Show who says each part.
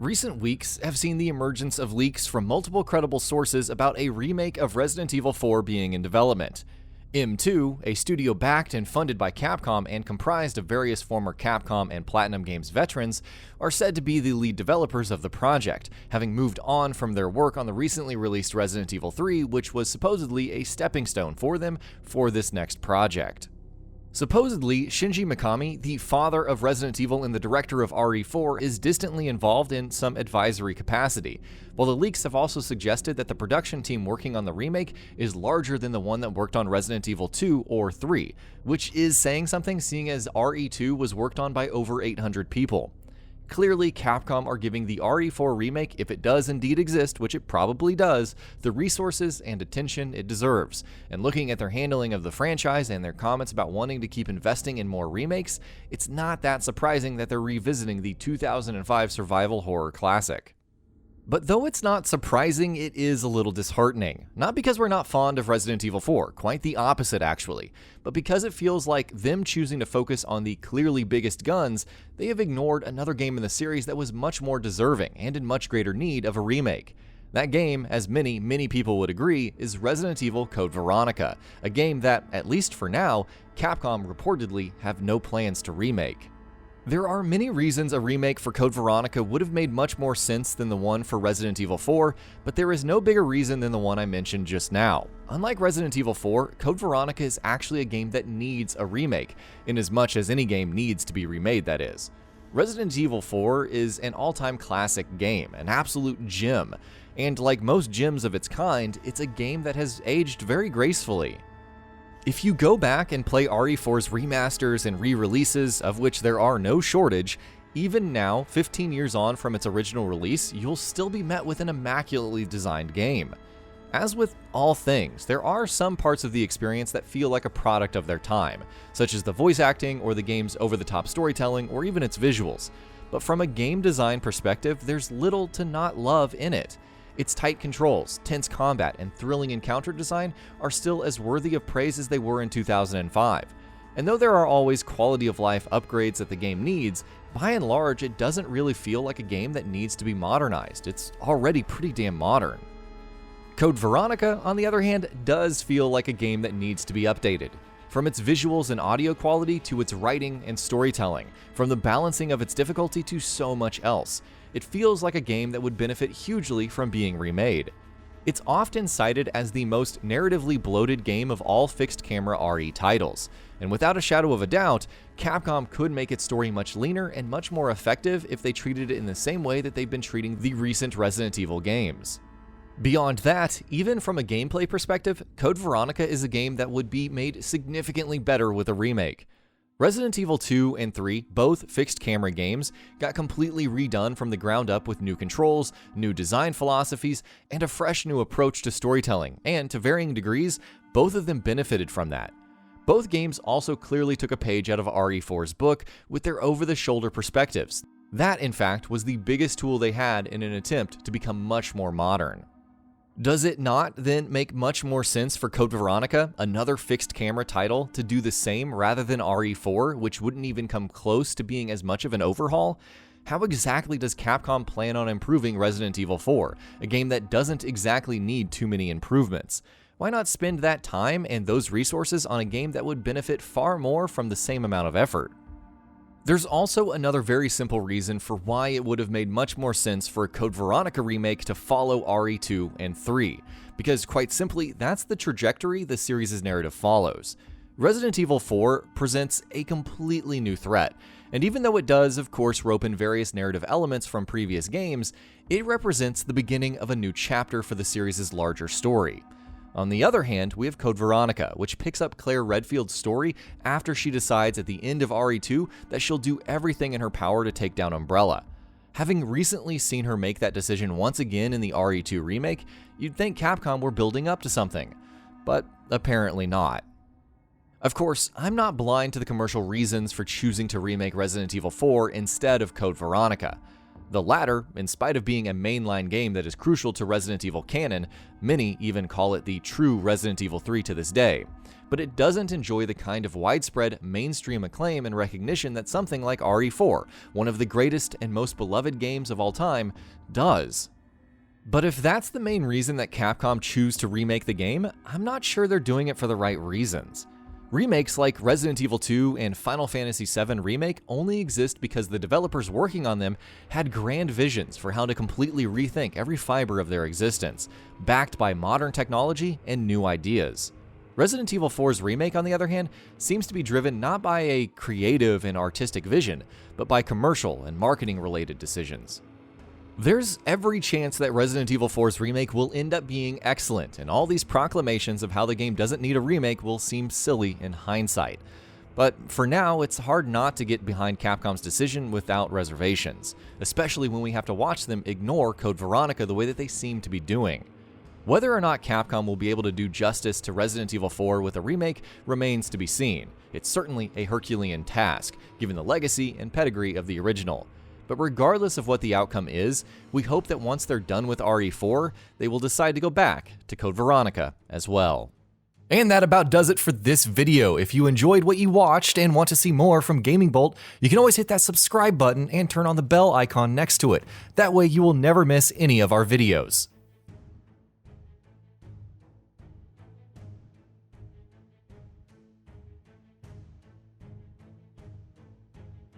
Speaker 1: Recent weeks have seen the emergence of leaks from multiple credible sources about a remake of Resident Evil 4 being in development. M2, a studio backed and funded by Capcom and comprised of various former Capcom and Platinum Games veterans, are said to be the lead developers of the project, having moved on from their work on the recently released Resident Evil 3, which was supposedly a stepping stone for them for this next project. Supposedly, Shinji Mikami, the father of Resident Evil and the director of RE4, is distantly involved in some advisory capacity, while the leaks have also suggested that the production team working on the remake is larger than the one that worked on Resident Evil 2 or 3, which is saying something seeing as RE2 was worked on by over 800 people. Clearly, Capcom are giving the RE4 remake, if it does indeed exist, which it probably does, the resources and attention it deserves. And looking at their handling of the franchise and their comments about wanting to keep investing in more remakes, it's not that surprising that they're revisiting the 2005 survival horror classic. But though it's not surprising, it is a little disheartening. Not because we're not fond of Resident Evil 4, quite the opposite actually, but because it feels like them choosing to focus on the clearly biggest guns, they have ignored another game in the series that was much more deserving and in much greater need of a remake. That game, as many people would agree, is Resident Evil Code Veronica, a game that, at least for now, Capcom reportedly have no plans to remake. There are many reasons a remake for Code Veronica would have made much more sense than the one for Resident Evil 4, but there is no bigger reason than the one I mentioned just now. Unlike Resident Evil 4, Code Veronica is actually a game that needs a remake, in as much as any game needs to be remade, that is. Resident Evil 4 is an all-time classic game, an absolute gem, and like most gems of its kind, it's a game that has aged very gracefully. If you go back and play RE4's remasters and re-releases, of which there are no shortage, even now, 15 years on from its original release, you'll still be met with an immaculately designed game. As with all things, there are some parts of the experience that feel like a product of their time, such as the voice acting or the game's over-the-top storytelling or even its visuals. But from a game design perspective, there's little to not love in it. Its tight controls, tense combat, and thrilling encounter design are still as worthy of praise as they were in 2005. And though there are always quality of life upgrades that the game needs, by and large it doesn't really feel like a game that needs to be modernized. It's already pretty damn modern. Code Veronica, on the other hand, does feel like a game that needs to be updated. From its visuals and audio quality to its writing and storytelling, from the balancing of its difficulty to so much else, it feels like a game that would benefit hugely from being remade. It's often cited as the most narratively bloated game of all fixed-camera RE titles, and without a shadow of a doubt, Capcom could make its story much leaner and much more effective if they treated it in the same way that they've been treating the recent Resident Evil games. Beyond that, even from a gameplay perspective, Code Veronica is a game that would be made significantly better with a remake. Resident Evil 2 and 3, both fixed-camera games, got completely redone from the ground up with new controls, new design philosophies, and a fresh new approach to storytelling, and to varying degrees, both of them benefited from that. Both games also clearly took a page out of RE4's book with their over-the-shoulder perspectives. That, in fact, was the biggest tool they had in an attempt to become much more modern. Does it not then make much more sense for Code Veronica, another fixed camera title, to do the same rather than RE4, which wouldn't even come close to being as much of an overhaul? How exactly does Capcom plan on improving Resident Evil 4, a game that doesn't exactly need too many improvements? Why not spend that time and those resources on a game that would benefit far more from the same amount of effort? There's also another very simple reason for why it would have made much more sense for a Code Veronica remake to follow RE2 and 3, because quite simply, that's the trajectory the series' narrative follows. Resident Evil 4 presents a completely new threat, and even though it does, of course, rope in various narrative elements from previous games, it represents the beginning of a new chapter for the series' larger story. On the other hand, we have Code Veronica, which picks up Claire Redfield's story after she decides at the end of RE2 that she'll do everything in her power to take down Umbrella. Having recently seen her make that decision once again in the RE2 remake, you'd think Capcom were building up to something, but apparently not. Of course, I'm not blind to the commercial reasons for choosing to remake Resident Evil 4 instead of Code Veronica. The latter, in spite of being a mainline game that is crucial to Resident Evil canon, many even call it the true Resident Evil 3 to this day. But it doesn't enjoy the kind of widespread mainstream acclaim and recognition that something like RE4, one of the greatest and most beloved games of all time, does. But if that's the main reason that Capcom choose to remake the game, I'm not sure they're doing it for the right reasons. Remakes like Resident Evil 2 and Final Fantasy VII Remake only exist because the developers working on them had grand visions for how to completely rethink every fiber of their existence, backed by modern technology and new ideas. Resident Evil 4's remake, on the other hand, seems to be driven not by a creative and artistic vision, but by commercial and marketing-related decisions. There's every chance that Resident Evil 4's remake will end up being excellent, and all these proclamations of how the game doesn't need a remake will seem silly in hindsight. But for now, it's hard not to get behind Capcom's decision without reservations, especially when we have to watch them ignore Code Veronica the way that they seem to be doing. Whether or not Capcom will be able to do justice to Resident Evil 4 with a remake remains to be seen. It's certainly a Herculean task, given the legacy and pedigree of the original. But regardless of what the outcome is, we hope that once they're done with RE4, they will decide to go back to Code Veronica as well. And that about does it for this video. If you enjoyed what you watched and want to see more from GamingBolt, you can always hit that subscribe button and turn on the bell icon next to it. That way you will never miss any of our videos.